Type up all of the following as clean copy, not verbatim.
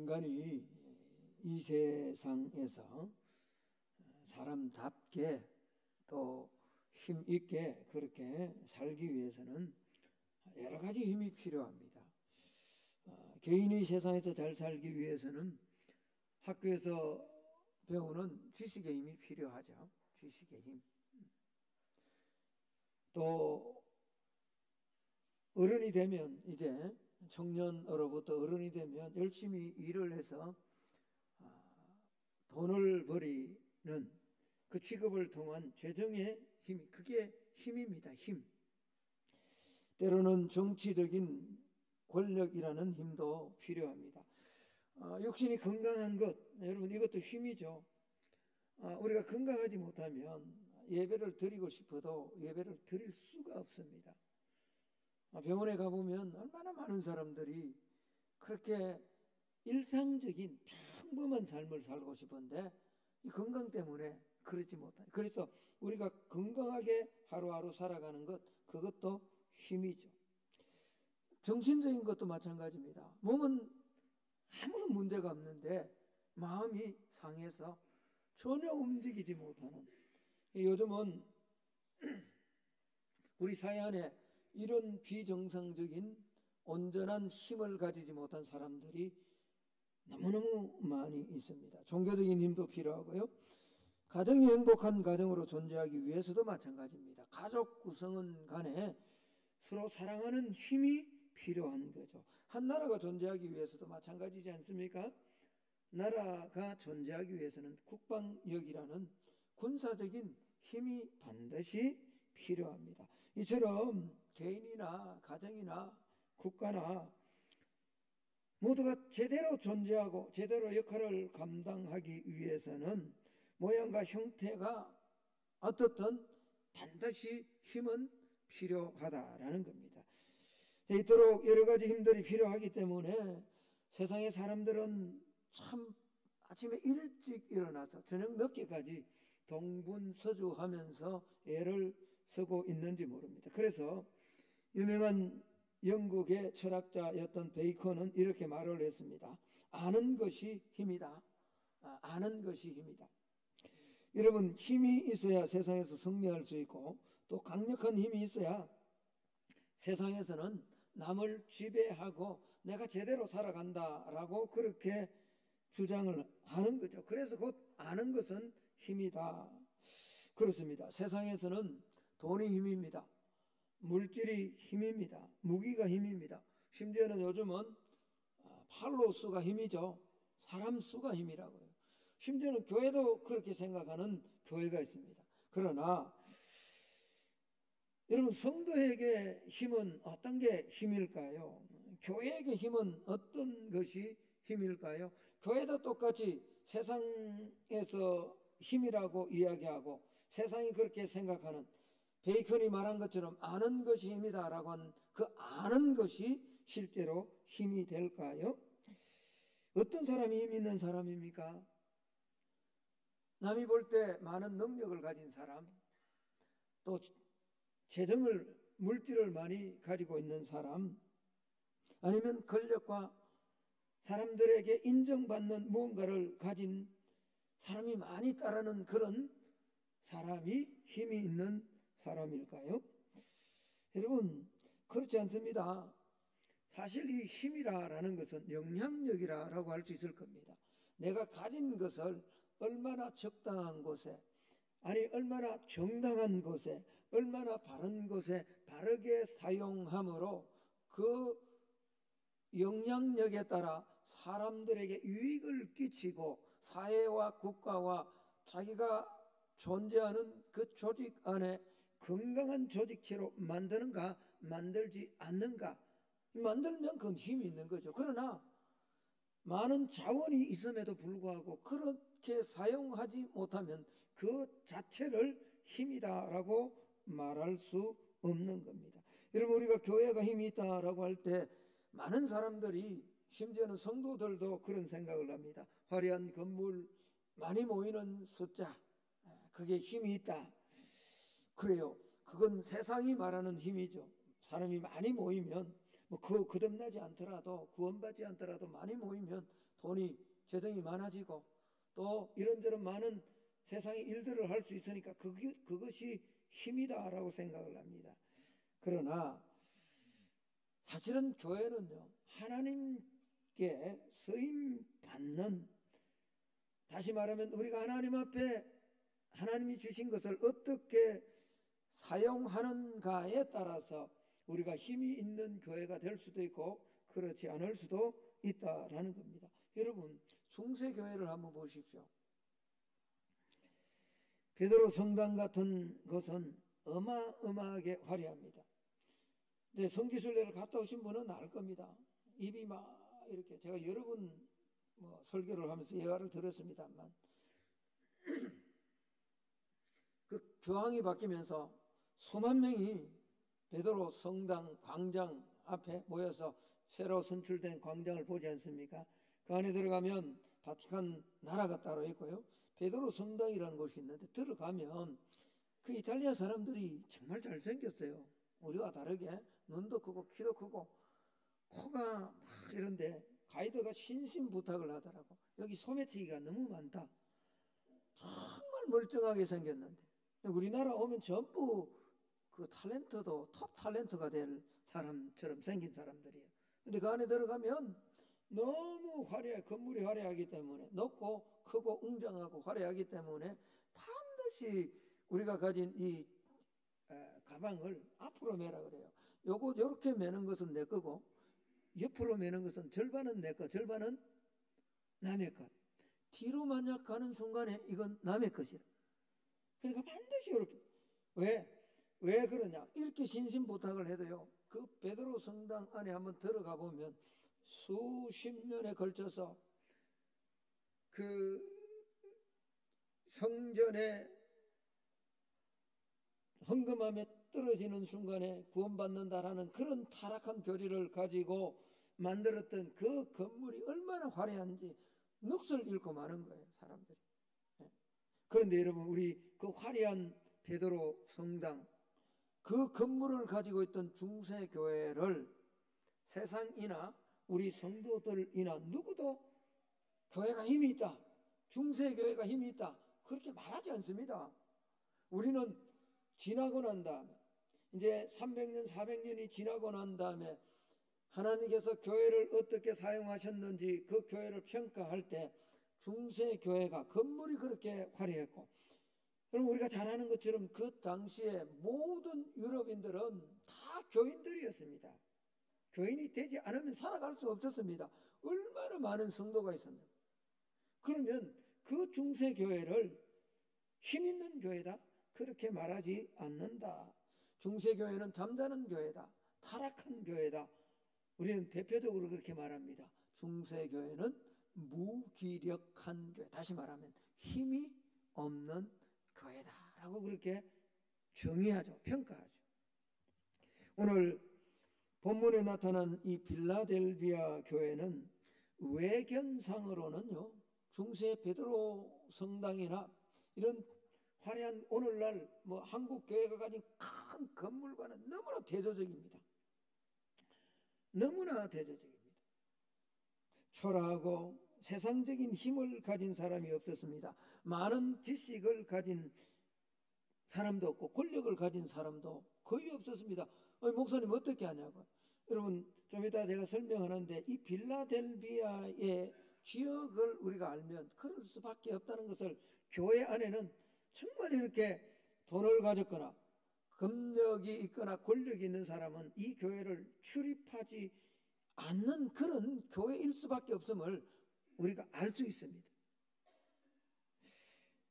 인간이 이 세상에서 사람답게 또 힘있게 그렇게 살기 위해서는 여러 가지 힘이 필요합니다. 개인이 세상에서 잘 살기 위해서는 학교에서 배우는 지식의 힘이 필요하죠. 지식의 힘. 또 어른이 되면, 이제 청년으로부터 어른이 되면 열심히 일을 해서 돈을 벌이는 그 직업을 통한 재정의 힘이, 그게 힘입니다. 힘. 때로는 정치적인 권력이라는 힘도 필요합니다. 육신이 건강한 것, 여러분, 이것도 힘이죠. 우리가 건강하지 못하면 예배를 드리고 싶어도 예배를 드릴 수가 없습니다. 병원에 가보면 얼마나 많은 사람들이 그렇게 일상적인 평범한 삶을 살고 싶은데 이 건강 때문에 그러지 못해요. 그래서 우리가 건강하게 하루하루 살아가는 것, 그것도 힘이죠. 정신적인 것도 마찬가지입니다. 몸은 아무런 문제가 없는데 마음이 상해서 전혀 움직이지 못하는, 요즘은 우리 사회 안에 이런 비정상적인 온전한 힘을 가지지 못한 사람들이 너무너무 많이 있습니다. 종교적인 힘도 필요하고요. 가정이 행복한 가정으로 존재하기 위해서도 마찬가지입니다. 가족 구성원 간에 서로 사랑하는 힘이 필요한 거죠. 한 나라가 존재하기 위해서도 마찬가지지 않습니까? 나라가 존재하기 위해서는 국방력이라는 군사적인 힘이 반드시 필요합니다. 이처럼 개인이나 가정이나 국가나 모두가 제대로 존재하고 제대로 역할을 감당하기 위해서는 모양과 형태가 어떻든 반드시 힘은 필요하다라는 겁니다. 이토록 여러 가지 힘들이 필요하기 때문에 세상의 사람들은 참 아침에 일찍 일어나서 저녁 늦게까지 동분서주하면서 애를 쓰고 있는지 모릅니다. 그래서 유명한 영국의 철학자였던 베이컨은 이렇게 말을 했습니다. 아는 것이 힘이다. 아는 것이 힘이다. 여러분, 힘이 있어야 세상에서 승리할 수 있고 또 강력한 힘이 있어야 세상에서는 남을 지배하고 내가 제대로 살아간다라고 그렇게 주장을 하는 거죠. 그래서 곧 아는 것은 힘이다. 그렇습니다. 세상에서는 돈이 힘입니다. 물질이 힘입니다. 무기가 힘입니다. 심지어는 요즘은 팔로 수가 힘이죠. 사람 수가 힘이라고요. 심지어는 교회도 그렇게 생각하는 교회가 있습니다. 그러나 여러분, 성도에게 힘은 어떤 게 힘일까요? 교회에게 힘은 어떤 것이 힘일까요? 교회도 똑같이 세상에서 힘이라고 이야기하고 세상이 그렇게 생각하는, 베이컨이 말한 것처럼 아는 것이 힘이다라고 하는 그 아는 것이 실제로 힘이 될까요? 어떤 사람이 힘 있는 사람입니까? 남이 볼 때 많은 능력을 가진 사람, 또 재정을, 물질을 많이 가지고 있는 사람, 아니면 권력과 사람들에게 인정받는 무언가를 가진 사람이 많이 따르는 그런 사람이 힘이 있는 사람일까요? 여러분, 그렇지 않습니다. 사실 이 힘이라는 것은 영향력이라고 할 수 있을 겁니다. 내가 가진 것을 얼마나 적당한 곳에, 아니 얼마나 정당한 곳에, 얼마나 바른 곳에 바르게 사용함으로 그 영향력에 따라 사람들에게 유익을 끼치고 사회와 국가와 자기가 존재하는 그 조직 안에 건강한 조직체로 만드는가 만들지 않는가, 만들면 그건 힘이 있는 거죠. 그러나 많은 자원이 있음에도 불구하고 그렇게 사용하지 못하면 그 자체를 힘이다라고 말할 수 없는 겁니다. 여러분, 우리가 교회가 힘이 있다라고 할 때 많은 사람들이, 심지어는 성도들도 그런 생각을 합니다. 화려한 건물, 많이 모이는 숫자, 그게 힘이 있다. 그래요. 그건 세상이 말하는 힘이죠. 사람이 많이 모이면 뭐 거듭나지 않더라도 구원받지 않더라도 많이 모이면 돈이 재정이 많아지고 또 이런저런 많은 세상의 일들을 할 수 있으니까 그것이 힘이다라고 생각을 합니다. 그러나 사실은 교회는요, 하나님께 쓰임 받는, 다시 말하면 우리가 하나님 앞에 하나님이 주신 것을 어떻게 사용하는가에 따라서 우리가 힘이 있는 교회가 될 수도 있고 그렇지 않을 수도 있다라는 겁니다. 여러분, 중세교회를 한번 보십시오. 베드로 성당 같은 것은 어마어마하게 화려합니다. 이제 성지순례를 갔다 오신 분은 알 겁니다. 입이 막 이렇게, 제가 여러 번 설교를 하면서 예화를 들었습니다만 그 교황이 바뀌면서 수만 명이 베드로 성당 광장 앞에 모여서 새로 선출된 광장을 보지 않습니까? 그 안에 들어가면 바티칸 나라가 따로 있고요, 베드로 성당이라는 곳이 있는데 들어가면 그 이탈리아 사람들이 정말 잘생겼어요. 우리와 다르게 눈도 크고 키도 크고 코가 막 이런데 가이드가 신신부탁을 하더라고. 여기 소매치기가 너무 많다. 정말 멀쩡하게 생겼는데 우리나라 오면 전부 그 탤런트도 톱 탤런트가 될 사람처럼 생긴 사람들이에요. 근데 그 안에 들어가면 너무 화려해, 건물이 화려하기 때문에, 높고 크고 웅장하고 화려하기 때문에 반드시 우리가 가진 이 가방을 앞으로 매라 그래요. 요거 요렇게 매는 것은 내 거고 옆으로 매는 것은 절반은 내 거, 절반은 남의 것. 뒤로 만약 가는 순간에 이건 남의 것이라. 그러니까 반드시 이렇게. 왜 그러냐? 이렇게 신신부탁을 해도요, 그 베드로 성당 안에 한번 들어가 보면 수십 년에 걸쳐서 그 성전에 헌금함에 떨어지는 순간에 구원받는다라는 그런 타락한 교리를 가지고 만들었던 그 건물이 얼마나 화려한지 넋을 잃고 마는 거예요, 사람들이. 그런데 여러분, 우리 그 화려한 베드로 성당, 그 건물을 가지고 있던 중세교회를 세상이나 우리 성도들이나 누구도 교회가 힘이 있다, 중세교회가 힘이 있다, 그렇게 말하지 않습니다. 우리는 지나고 난 다음에, 이제 300년 400년이 지나고 난 다음에 하나님께서 교회를 어떻게 사용하셨는지 그 교회를 평가할 때 중세교회가 건물이 그렇게 화려했고, 그럼 우리가 잘 아는 것처럼 그 당시에 모든 유럽인들은 다 교인들이었습니다. 교인이 되지 않으면 살아갈 수 없었습니다. 얼마나 많은 성도가 있었는가. 그러면 그 중세교회를 힘 있는 교회다, 그렇게 말하지 않는다. 중세교회는 잠자는 교회다, 타락한 교회다. 우리는 대표적으로 그렇게 말합니다. 중세교회는 무기력한 교회, 다시 말하면 힘이 없는 교회다라고 그렇게 정의하죠, 평가하죠. 오늘 본문에 나타난 이 빌라델비아 교회는 외견상으로는요, 중세 베드로 성당이나 이런 화려한 오늘날 한국 교회가 가진 큰 건물과는 너무나 대조적입니다. 너무나 대조적입니다. 초라하고 세상적인 힘을 가진 사람이 없었습니다. 많은 지식을 가진 사람도 없고 권력을 가진 사람도 거의 없었습니다. 목사님 어떻게 하냐고. 여러분, 좀 이따 제가 설명하는데 이 빌라델비아의 지역을 우리가 알면 그럴 수밖에 없다는 것을, 교회 안에는 정말 이렇게 돈을 가졌거나 금력이 있거나 권력이 있는 사람은 이 교회를 출입하지 않는 그런 교회일 수밖에 없음을 우리가 알 수 있습니다.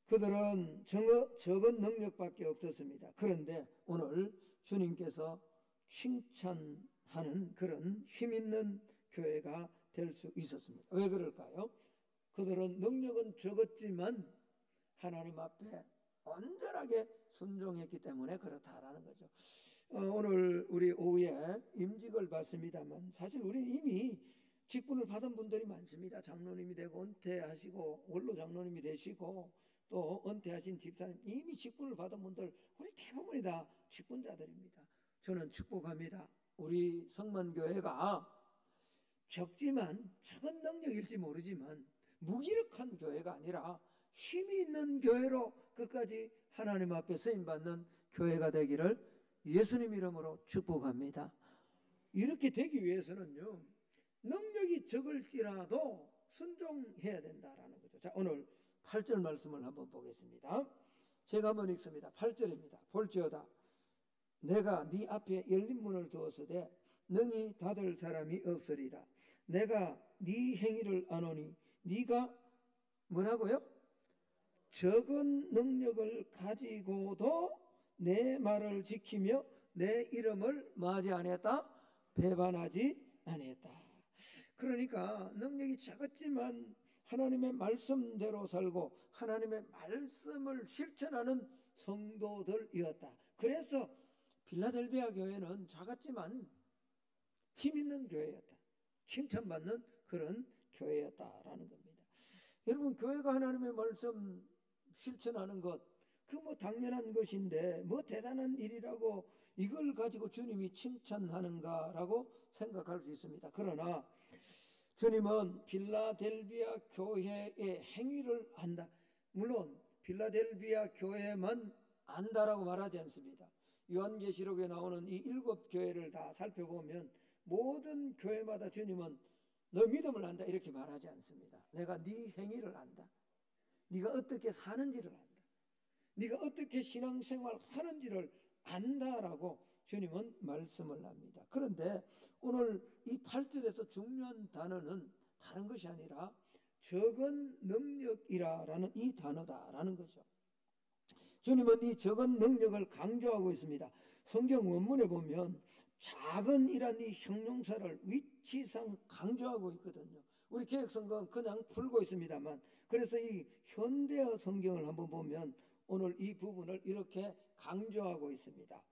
그들은 적은 능력밖에 없었습니다. 그런데 오늘 주님께서 칭찬하는 그런 힘있는 교회가 될 수 있었습니다. 왜 그럴까요? 그들은 능력은 적었지만 하나님 앞에 온전하게 순종했기 때문에 그렇다라는 거죠. 오늘 우리 오후에 임직을 받습니다만 사실 우리는 이미 직분을 받은 분들이 많습니다. 장로님이 되고 은퇴하시고 원로 장로님이 되시고 또 은퇴하신 집사님, 이미 직분을 받은 분들 우리 대부분이 다 직분자들입니다. 저는 축복합니다. 우리 성만교회가 적지만 작은 능력일지 모르지만 무기력한 교회가 아니라 힘이 있는 교회로 끝까지 하나님 앞에 쓰임받는 교회가 되기를 예수님 이름으로 축복합니다. 이렇게 되기 위해서는요, 능력이 적을지라도 순종해야 된다라는 거죠. 자, 오늘 8절 말씀을 한번 보겠습니다. 제가 한번 읽습니다. 8절입니다. 볼지어다 내가 네 앞에 열린 문을 두었으되 능히 닫을 사람이 없으리라. 내가 네 행위를 아노니 네가 뭐라고요? 적은 능력을 가지고도 내 말을 지키며 내 이름을 뭐하지 아니했다? 배반하지 아니했다. 그러니까 능력이 작았지만 하나님의 말씀대로 살고 하나님의 말씀을 실천하는 성도들이었다. 그래서 빌라델비아 교회는 작았지만 힘 있는 교회였다. 칭찬받는 그런 교회였다라는 겁니다. 여러분, 교회가 하나님의 말씀 실천하는 것, 그 뭐 당연한 것인데 뭐 대단한 일이라고 이걸 가지고 주님이 칭찬하는가라고 생각할 수 있습니다. 그러나 주님은 빌라델비아 교회의 행위를 안다. 물론 빌라델비아 교회만 안다라고 말하지 않습니다. 요한계시록에 나오는 이 7교회를 다 살펴보면 모든 교회마다 주님은 너 믿음을 안다 이렇게 말하지 않습니다. 내가 네 행위를 안다. 네가 어떻게 사는지를 안다. 네가 어떻게 신앙생활 하는지를 안다라고 주님은 말씀을 합니다. 그런데 오늘 이 8절에서 중요한 단어는 다른 것이 아니라 적은 능력이라는 이 단어다라는 거죠. 주님은 이 적은 능력을 강조하고 있습니다. 성경 원문에 보면 작은이란 이 형용사를 위치상 강조하고 있거든요. 우리 개혁성경은 그냥 풀고 있습니다만, 그래서 이 현대어 성경을 한번 보면 오늘 이 부분을 이렇게 강조하고 있습니다.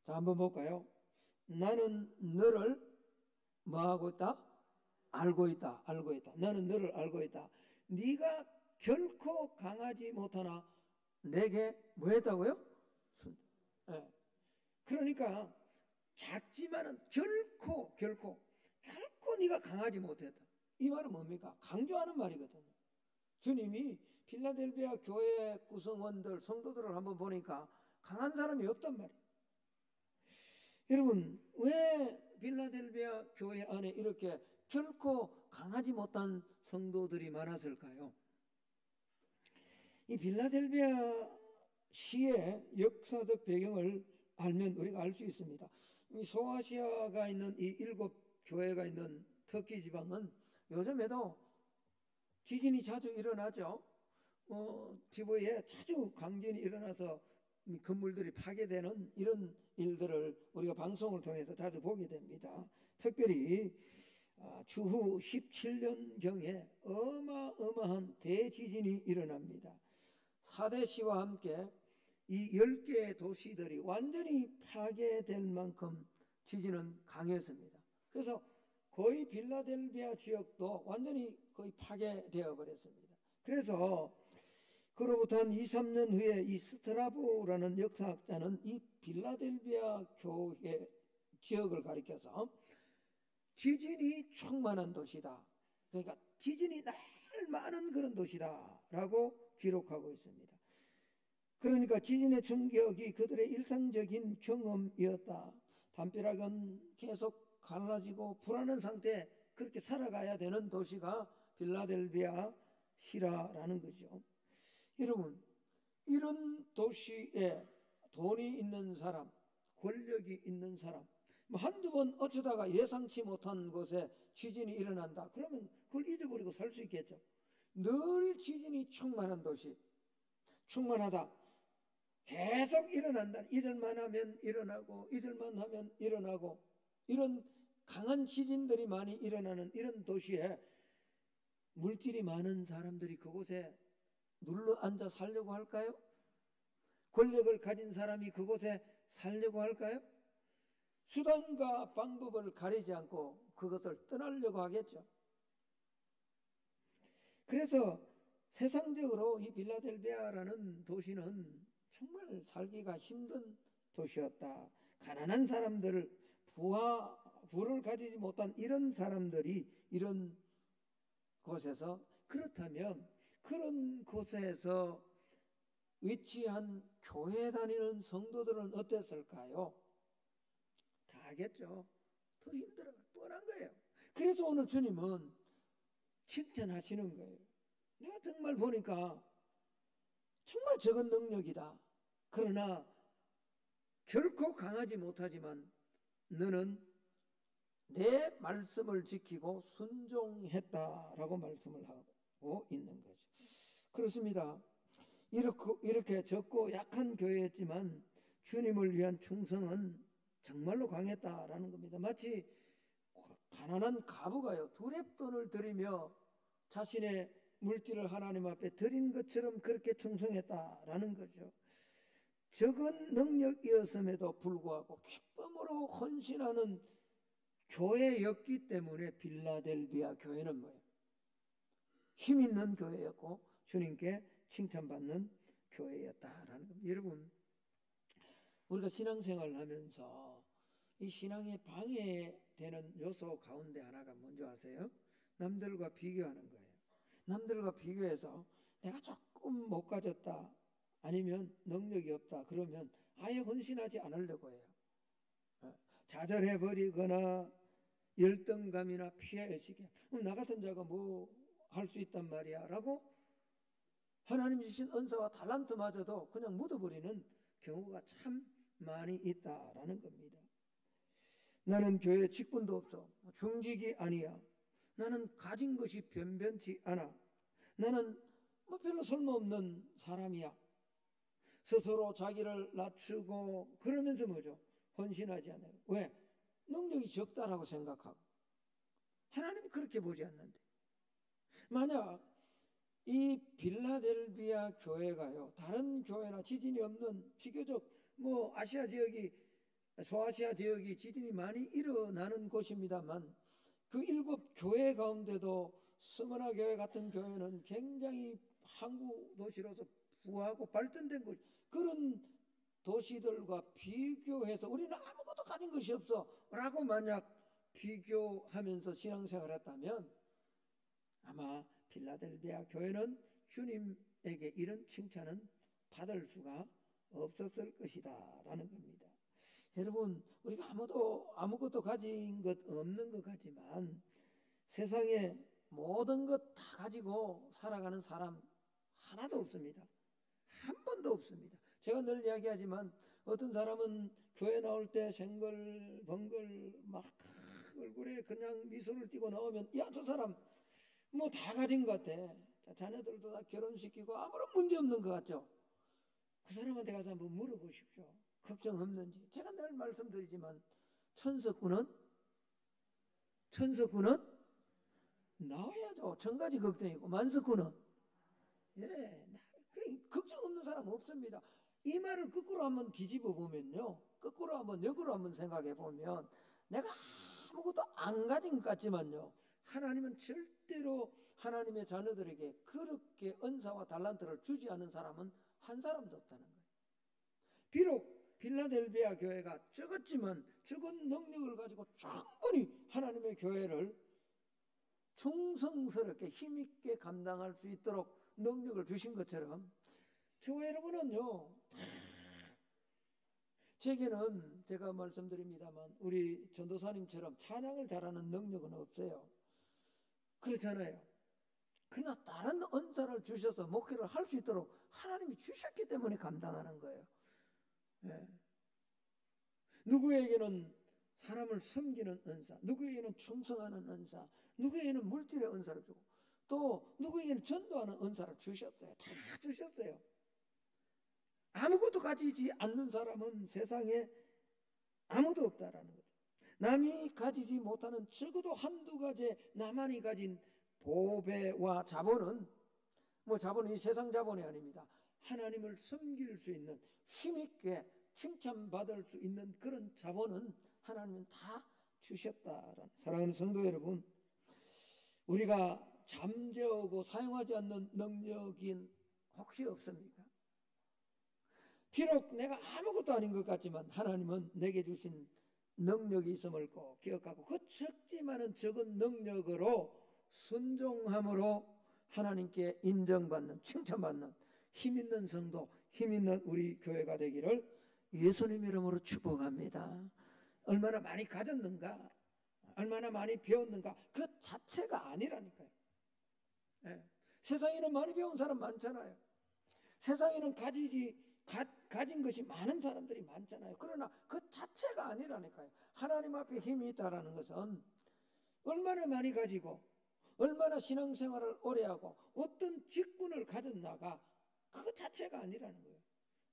자, 한번 볼까요? 나는 너를 뭐하고 있다? 알고 있다. 알고 있다. 나는 너를 알고 있다. 네가 결코 강하지 못하나 내게 뭐 했다고요? 네. 그러니까 작지만은 결코 네가 강하지 못했다. 이 말은 뭡니까? 강조하는 말이거든요. 주님이 필라델비아 교회 구성원들, 성도들을 한번 보니까 강한 사람이 없단 말이에요. 여러분, 왜 필라델비아 교회 안에 이렇게 결코 강하지 못한 성도들이 많았을까요? 이 필라델비아 시의 역사적 배경을 알면 우리가 알 수 있습니다. 이 소아시아가 있는 이 7교회가 있는 터키 지방은 요즘에도 지진이 자주 일어나죠. TV에 자주 강진이 일어나서 건물들이 파괴되는 이런 일들을 우리가 방송을 통해서 자주 보게 됩니다. 특별히 추후 17년경에 어마어마한 대지진이 일어납니다. 사대시와 함께 이 10개의 도시들이 완전히 파괴될 만큼 지진은 강했습니다. 그래서 거의 빌라델비아 지역도 완전히 거의 파괴되어 버렸습니다. 그래서 그로부터 한 2, 3년 후에 이 스트라보라는 역사학자는 이 빌라델비아 교회 지역을 가리켜서 지진이 충만한 도시다. 그러니까 지진이 날 많은 그런 도시다라고 기록하고 있습니다. 그러니까 지진의 충격이 그들의 일상적인 경험이었다. 담벼락은 계속 갈라지고 불안한 상태에 그렇게 살아가야 되는 도시가 빌라델비아 시라라는 거죠. 여러분, 이런 도시에 돈이 있는 사람, 권력이 있는 사람, 한두 번 어쩌다가 예상치 못한 곳에 지진이 일어난다. 그러면 그걸 잊어버리고 살 수 있겠죠. 늘 지진이 충만한 도시, 충만하다. 계속 일어난다. 잊을만 하면 일어나고 잊을만 하면 일어나고 이런 강한 지진들이 많이 일어나는 이런 도시에 물질이 많은 사람들이 그곳에 눌러 앉아 살려고 할까요? 권력을 가진 사람이 그곳에 살려고 할까요? 수단과 방법을 가리지 않고 그것을 떠나려고 하겠죠. 그래서 세상적으로 이 빌라델비아라는 도시는 정말 살기가 힘든 도시였다. 가난한 사람들, 부를 가지지 못한 이런 사람들이 이런 곳에서, 그렇다면 그런 곳에서 위치한 교회 다니는 성도들은 어땠을까요? 다 알겠죠. 더 힘들어, 뻔한 거예요. 그래서 오늘 주님은 칭찬하시는 거예요. 내가 정말 보니까 정말 적은 능력이다. 그러나 결코 강하지 못하지만 너는 내 말씀을 지키고 순종했다라고 말씀을 하고 있는 거죠. 그렇습니다. 이렇게 적고 약한 교회였지만 주님을 위한 충성은 정말로 강했다라는 겁니다. 마치 가난한 과부가요, 두렙돈을 들이며 자신의 물질을 하나님 앞에 드린 것처럼 그렇게 충성했다라는 거죠. 적은 능력이었음에도 불구하고 기쁨으로 헌신하는 교회였기 때문에 빌라델비아 교회는 뭐예요? 힘 있는 교회였고 주님께 칭찬받는 교회였다라는 겁니다. 여러분, 우리가 신앙생활을 하면서 이 신앙에 방해되는 요소 가운데 하나가 뭔지 아세요? 남들과 비교하는 거예요. 남들과 비교해서 내가 조금 못 가졌다, 아니면 능력이 없다, 그러면 아예 헌신하지 않으려고 해요. 좌절해버리거나 열등감이나 피해의식에 나 같은 자가 뭐 할 수 있단 말이야 라고 하나님 주신 은사와 달란트마저도 그냥 묻어버리는 경우가 참 많이 있다라는 겁니다. 나는 교회 직분도 없어, 중직이 아니야, 나는 가진 것이 변변치 않아, 나는 뭐 별로 쓸모없는 사람이야, 스스로 자기를 낮추고 그러면서 뭐죠? 헌신하지 않아요. 왜? 능력이 적다라고 생각하고. 하나님이 그렇게 보지 않는데, 만약 이 빌라델비아 교회가요, 다른 교회나 지진이 없는 비교적 뭐 아시아 지역이, 소아시아 지역이 지진이 많이 일어나는 곳입니다만 그 7교회 가운데도 스머나 교회 같은 교회는 굉장히 항구 도시로서 부하고 발전된 곳, 그런 도시들과 비교해서 우리는 아무것도 가진 것이 없어 라고 만약 비교하면서 신앙생활을 했다면 아마 빌라델비아 교회는 주님에게 이런 칭찬은 받을 수가 없었을 것이다 라는 겁니다. 여러분, 우리가 아무것도 가진 것 없는 것 같지만 세상에 모든 것 다 가지고 살아가는 사람 하나도 없습니다. 한 번도 없습니다. 제가 늘 이야기하지만 어떤 사람은 교회 나올 때 생글벙글 막 얼굴에 그냥 미소를 띠고 나오면 야, 저 사람 뭐 다 가진 것 같아. 자녀들도 다 결혼시키고 아무런 문제 없는 것 같죠. 그 사람한테 가서 한번 물어보십시오. 걱정 없는지. 제가 늘 말씀드리지만 천석군은 나와야죠. 천가지 걱정이고 만석군은 걱정 없는 사람 없습니다. 이 말을 거꾸로 한번 뒤집어 보면요, 거꾸로 한번 역으로 한번 생각해 보면 내가 아무것도 안 가진 것 같지만요, 하나님은 절대로 하나님의 자녀들에게 그렇게 은사와 달란트를 주지 않은 사람은 한 사람도 없다는 거예요. 비록 빌라델비아 교회가 적었지만 적은 능력을 가지고 충분히 하나님의 교회를 충성스럽게 힘있게 감당할 수 있도록 능력을 주신 것처럼 저와 여러분은요, 제게는 제가 말씀드립니다만 우리 전도사님처럼 찬양을 잘하는 능력은 없어요. 그렇잖아요. 그러나 다른 은사를 주셔서 목회를 할 수 있도록 하나님이 주셨기 때문에 감당하는 거예요. 누구에게는 사람을 섬기는 은사, 누구에게는 충성하는 은사, 누구에게는 물질의 은사를 주고 또 누구에게는 전도하는 은사를 주셨어요. 다 주셨어요. 아무것도 가지지 않는 사람은 세상에 아무도 없다라는 거죠. 남이 가지지 못하는 적어도 한두 가지 나만이 가진 보배와 자본은 뭐 자본이 세상 자본이 아닙니다. 하나님을 섬길 수 있는 힘있게 칭찬받을 수 있는 그런 자본은 하나님은 다 주셨다라는. 사랑하는 성도 여러분, 우리가 잠재우고 사용하지 않는 능력인 혹시 없습니까? 비록 내가 아무것도 아닌 것 같지만 하나님은 내게 주신 능력이 있음을 꼭 기억하고 그 적지만은 적은 능력으로 순종함으로 하나님께 인정받는, 칭찬받는 힘 있는 성도, 힘 있는 우리 교회가 되기를 예수님 이름으로 축복합니다. 얼마나 많이 가졌는가, 얼마나 많이 배웠는가 그 자체가 아니라니까요. 예. 세상에는 많이 배운 사람 많잖아요. 세상에는 가진 것이 많은 사람들이 많잖아요. 그러나 그 자체가 아니라니까요. 하나님 앞에 힘이 있다라는 것은 얼마나 많이 가지고 얼마나 신앙생활을 오래 하고 어떤 직분을 가졌나가 그 자체가 아니라는 거예요.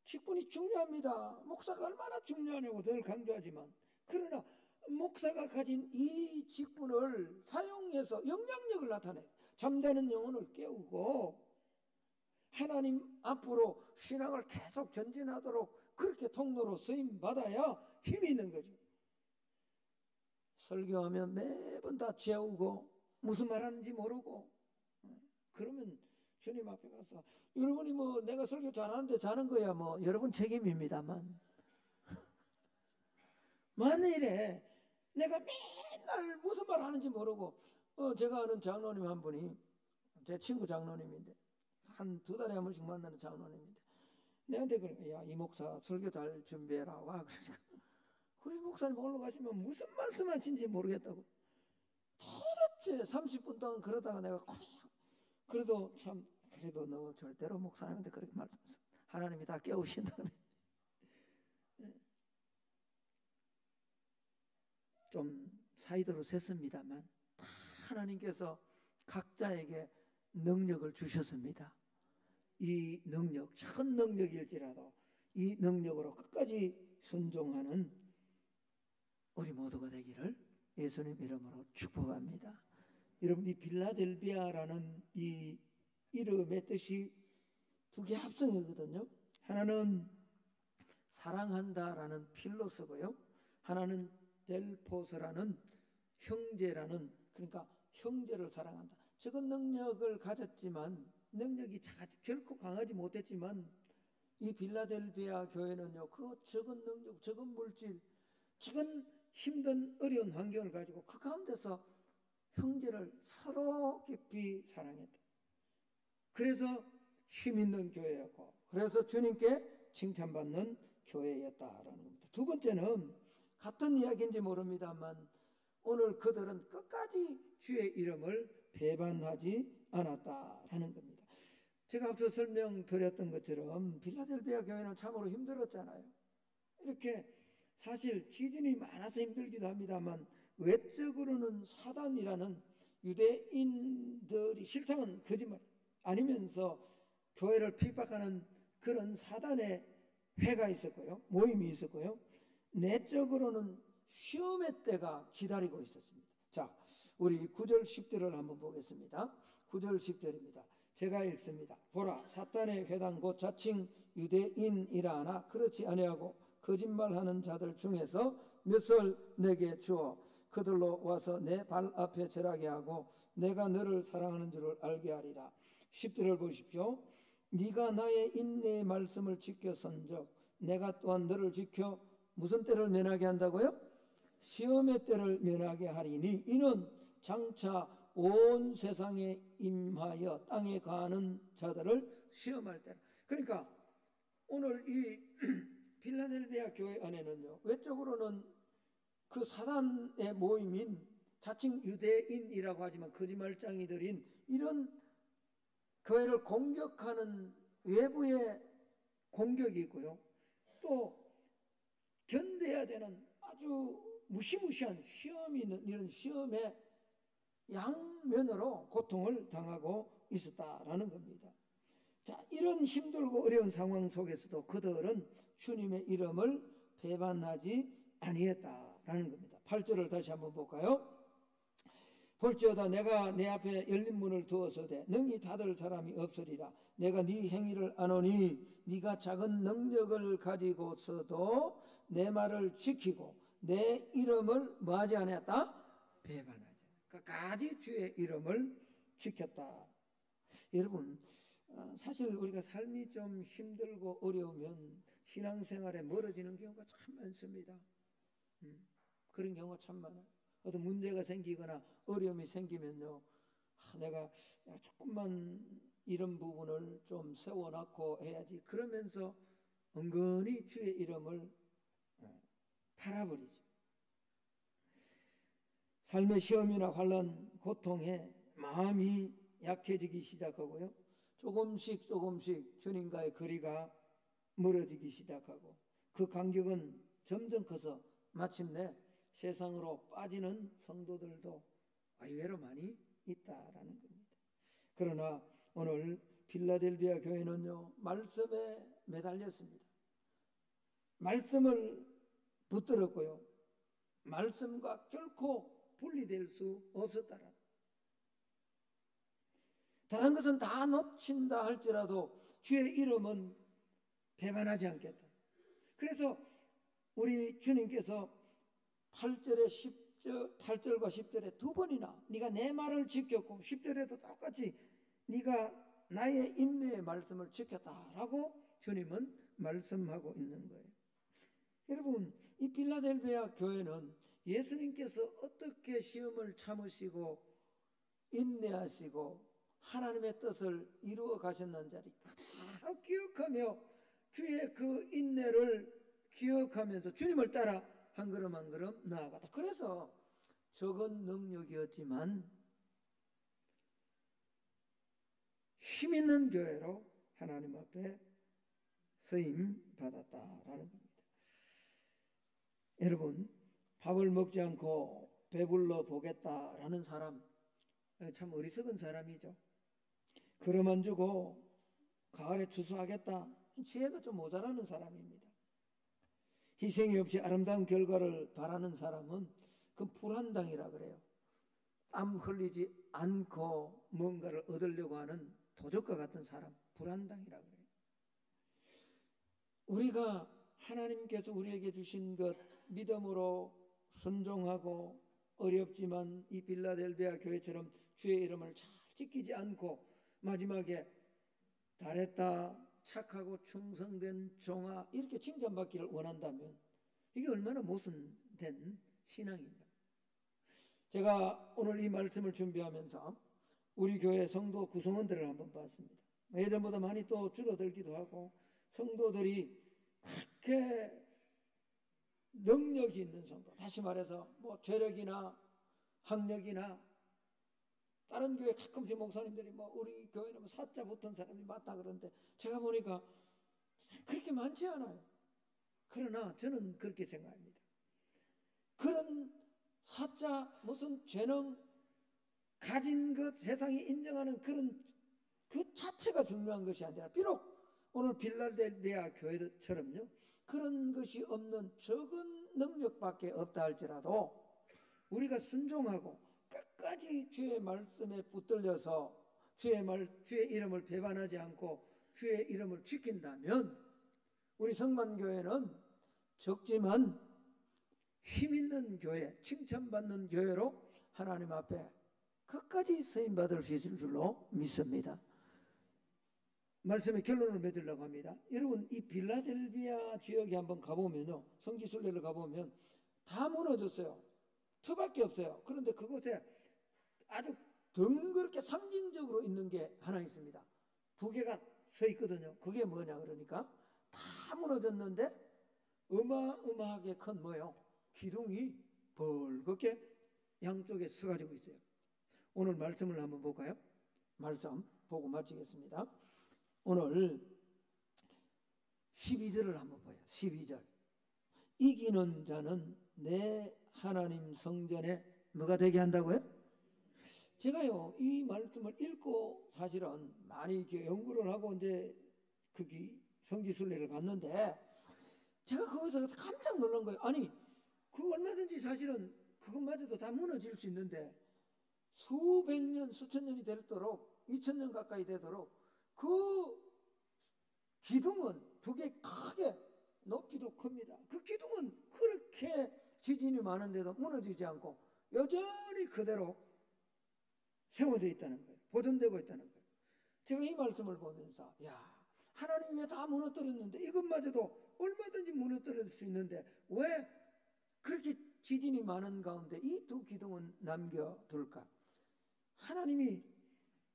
직분이 중요합니다. 목사가 얼마나 중요하냐고 늘 강조하지만, 그러나 목사가 가진 이 직분을 사용해서 영향력을 나타내 잠자는 영혼을 깨우고 하나님 앞으로 신앙을 계속 전진하도록 그렇게 통로로 쓰임받아야 힘이 있는 거죠. 설교하면 매번 다 재우고 무슨 말하는지 모르고 그러면 주님 앞에 가서 여러분이 뭐 내가 설교 잘하는데 자는 거야 뭐 여러분 책임입니다만 만일에 내가 맨날 무슨 말 하는지 모르고 제가 아는 장로님 한 분이 제 친구 장로님인데 한 2달에 한 번씩 만나는 장로님인데 내한테 그래, 야, 이 목사 설교 잘 준비해라 와. 그러니까 우리 목사님 올라가시면 무슨 말씀하신지 모르겠다고 도대체 30분 동안 그러다가 내가 그래도 참 그래도 너 절대로 목사님한테 그렇게 말씀하셨어. 하나님이 다 깨우신다. 좀 사이드로 셌습니다만 다 하나님께서 각자에게 능력을 주셨습니다. 이 능력, 작은 능력일지라도 이 능력으로 끝까지 순종하는 우리 모두가 되기를 예수님 이름으로 축복합니다. 여러분, 이 빌라델비아라는 이 이름의 뜻이 2개 합성이거든요. 하나는 사랑한다라는 필로서고요. 하나는 델포스라는 형제라는, 그러니까 형제를 사랑한다. 적은 능력을 가졌지만 능력이 결코 강하지 못했지만 이 빌라델비아 교회는요, 그 적은 능력, 적은 물질, 적은 힘든 어려운 환경을 가지고 그 가운데서 형제를 서로 깊이 사랑했다. 그래서 힘 있는 교회였고, 그래서 주님께 칭찬받는 교회였다라는 겁니다. 2번째는 같은 이야기인지 모릅니다만 오늘 그들은 끝까지 주의 이름을 배반하지 않았다라는 겁니다. 제가 앞서 설명드렸던 것처럼 빌라델비아 교회는 참으로 힘들었잖아요. 이렇게 사실 지진이 많아서 힘들기도 합니다만 외적으로는 사단이라는 유대인들이 실상은 거짓말 아니면서 교회를 핍박하는 그런 사단의 회가 있었고요, 모임이 있었고요, 내적으로는 시험의 때가 기다리고 있었습니다. 자, 우리 9절 10절을 한번 보겠습니다. 9절 10절입니다. 제가 읽습니다. 보라, 사탄의 회당 곧 자칭 유대인이라 하나 그렇지 아니하고 거짓말하는 자들 중에서 몇을 내게 주어 그들로 와서 내 발 앞에 절하게 하고 내가 너를 사랑하는 줄을 알게 하리라. 10절을 보십시오. 네가 나의 인내의 말씀을 지켜선적 내가 또한 너를 지켜 무슨 때를 면하게 한다고요? 시험의 때를 면하게 하리니 이는 장차 온 세상에 임하여 땅에 가는 자들을 시험할 때라. 그러니까 오늘 이 필라델비아 교회 안에는요, 외적으로는 그 사단의 모임인 자칭 유대인이라고 하지만 거짓말쟁이들인 이런 교회를 공격하는 외부의 공격이 있고요, 또 견뎌야 되는 아주 무시무시한 시험이 있는 이런 시험의 양면으로 고통을 당하고 있었다라는 겁니다. 자, 이런 힘들고 어려운 상황 속에서도 그들은 주님의 이름을 배반하지 아니했다라는 겁니다. 8절을 다시 한번 볼까요? 볼지어다 내가 내 앞에 열린 문을 두어서되 능히 닫을 사람이 없으리라. 내가 네 행위를 아노니 네가 작은 능력을 가지고서도 내 말을 지키고 내 이름을 뭐하지 않았다? 배반하지. 끝까지 주의 이름을 지켰다. 여러분, 사실 우리가 삶이 좀 힘들고 어려우면 신앙생활에 멀어지는 경우가 참 많습니다. 그런 경우가 참 많아요. 어떤 문제가 생기거나 어려움이 생기면요, 내가 조금만 이런 부분을 좀 세워놓고 해야지, 그러면서 은근히 주의 이름을 팔아버리죠. 삶의 시험이나 환난, 고통에 마음이 약해지기 시작하고요, 조금씩 주님과의 거리가 멀어지기 시작하고, 그 간격은 점점 커서 마침내 세상으로 빠지는 성도들도 의외로 많이 있다라는 겁니다. 그러나 오늘 필라델비아 교회는요, 말씀에 매달렸습니다. 말씀을 붙들었고요, 말씀과 결코 분리될 수 없었다라는, 다른 것은 다 놓친다 할지라도 주의 이름은 배반하지 않겠다. 그래서 우리 주님께서 8절과 10절에 두 번이나 네가 내 말을 지켰고, 10절에도 똑같이 네가 나의 인내의 말씀을 지켰다라고 주님은 말씀하고 있는 거예요. 여러분, 이 필라델비아 교회는 예수님께서 어떻게 시험을 참으시고 인내하시고 하나님의 뜻을 이루어 가셨는지를 그대로 기억하며 주의 그 인내를 기억하면서 주님을 따라 한 걸음 한 걸음 나아가다. 그래서 적은 능력이었지만 힘 있는 교회로 하나님 앞에 쓰임 받았다라는 겁니다. 여러분, 밥을 먹지 않고 배불러 보겠다라는 사람, 참 어리석은 사람이죠. 그러만 주고 가을에 추수하겠다, 지혜가 좀 모자라는 사람입니다. 희생이 없이 아름다운 결과를 바라는 사람은 그 불한당이라 그래요. 땀 흘리지 않고 뭔가를 얻으려고 하는 도적과 같은 사람, 불한당이라 그래요. 우리가 하나님께서 우리에게 주신 것 믿음으로 순종하고, 어렵지만 이 빌라델비아 교회처럼 주의 이름을 잘 지키지 않고 마지막에 잘했다, 착하고 충성된 종아, 이렇게 칭찬받기를 원한다면 이게 얼마나 모순된 신앙이냐. 제가 오늘 이 말씀을 준비하면서 우리 교회 성도 구성원들을 한번 봤습니다. 예전보다 많이 또 줄어들기도 하고, 성도들이 그렇게 능력이 있는 성도, 다시 말해서 뭐 재력이나 학력이나, 다른 교회 가끔씩 목사님들이 뭐 우리 교회는 뭐 사자 붙은 사람이 많다 그러는데 제가 보니까 그렇게 많지 않아요. 그러나 저는 그렇게 생각합니다. 그런 사자, 무슨 재능 가진 것, 세상이 인정하는 그런 그 자체가 중요한 것이 아니라, 비록 오늘 빌라델비아 교회처럼요, 그런 것이 없는 적은 능력밖에 없다 할지라도 우리가 순종하고 끝까지 주의 말씀에 붙들려서 주의 이름을 배반하지 않고 주의 이름을 지킨다면 우리 성만교회는 적지만 힘 있는 교회, 칭찬받는 교회로 하나님 앞에 끝까지 쓰임받을 수 있을 줄로 믿습니다. 말씀의 결론을 맺으려고 합니다. 여러분, 이 빌라델비아 지역에 한번 가보면요, 성지순례를 가보면 다 무너졌어요. 터밖에 없어요. 그런데 그곳에 아주 덩그렇게 상징적으로 있는 게 하나 있습니다. 두 개가 서 있거든요. 그게 뭐냐 그러니까 다 무너졌는데 어마어마하게 큰 뭐요? 기둥이 벌겋게 양쪽에 서가지고 있어요. 오늘 말씀을 한번 볼까요? 말씀 보고 마치겠습니다. 오늘 12절을 한번 봐요. 12절. 이기는 자는 내 하나님 성전에 뭐가 되게 한다고요? 제가요, 이 말씀을 읽고 사실은 많이 이렇게 연구를 하고 이제 거기 성지순례를 갔는데 제가 거기서 깜짝 놀란 거예요. 아니, 그 얼마든지 사실은 그것마저도 다 무너질 수 있는데 수백 년, 수천 년이 되도록, 2000년 가까이 되도록 그 기둥은 두 개 크게, 높이도 큽니다. 그 기둥은 그렇게 지진이 많은데도 무너지지 않고 여전히 그대로 세워져 있다는 거예요. 보존되고 있다는 거예요. 제가 이 말씀을 보면서 하나님이 왜 다 무너뜨렸는데, 이것마저도 얼마든지 무너뜨릴 수 있는데 왜 그렇게 지진이 많은 가운데 이 두 기둥은 남겨둘까? 하나님이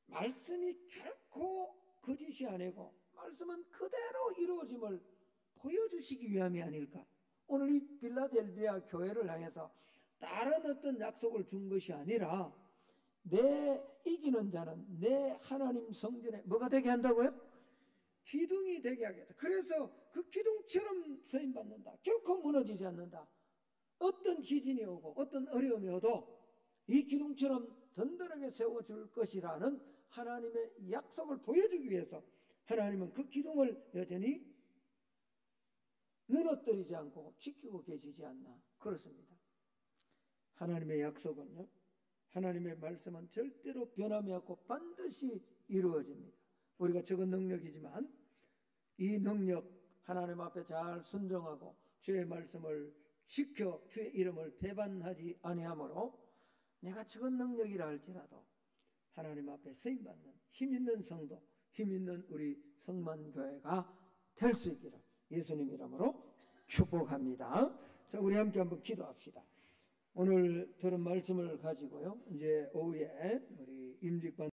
말씀이 결코 거짓이 아니고 말씀은 그대로 이루어짐을 보여주시기 위함이 아닐까? 오늘 이 빌라델비아 교회를 향해서 다른 어떤 약속을 준 것이 아니라 내 이기는 자는 내 하나님 성전에 뭐가 되게 한다고요? 기둥이 되게 하겠다. 그래서 그 기둥처럼 쓰임받는다. 결코 무너지지 않는다. 어떤 지진이 오고 어떤 어려움이 오도 이 기둥처럼 든든하게 세워줄 것이라는 하나님의 약속을 보여주기 위해서 하나님은 그 기둥을 여전히 무너뜨리지 않고 지키고 계시지 않나 그렇습니다. 하나님의 약속은요, 하나님의 말씀은 절대로 변함이 없고 반드시 이루어집니다. 우리가 적은 능력이지만 이 능력 하나님 앞에 잘 순종하고 주의 말씀을 지켜 주의 이름을 배반하지 아니하므로 내가 적은 능력이라 할지라도 하나님 앞에 쓰임받는 힘있는 성도, 힘있는 우리 성만교회가 될 수 있기를 예수님 이름으로 축복합니다. 자, 우리 함께 한번 기도합시다. 오늘 들은 말씀을 가지고요, 이제 오후에 우리 임직반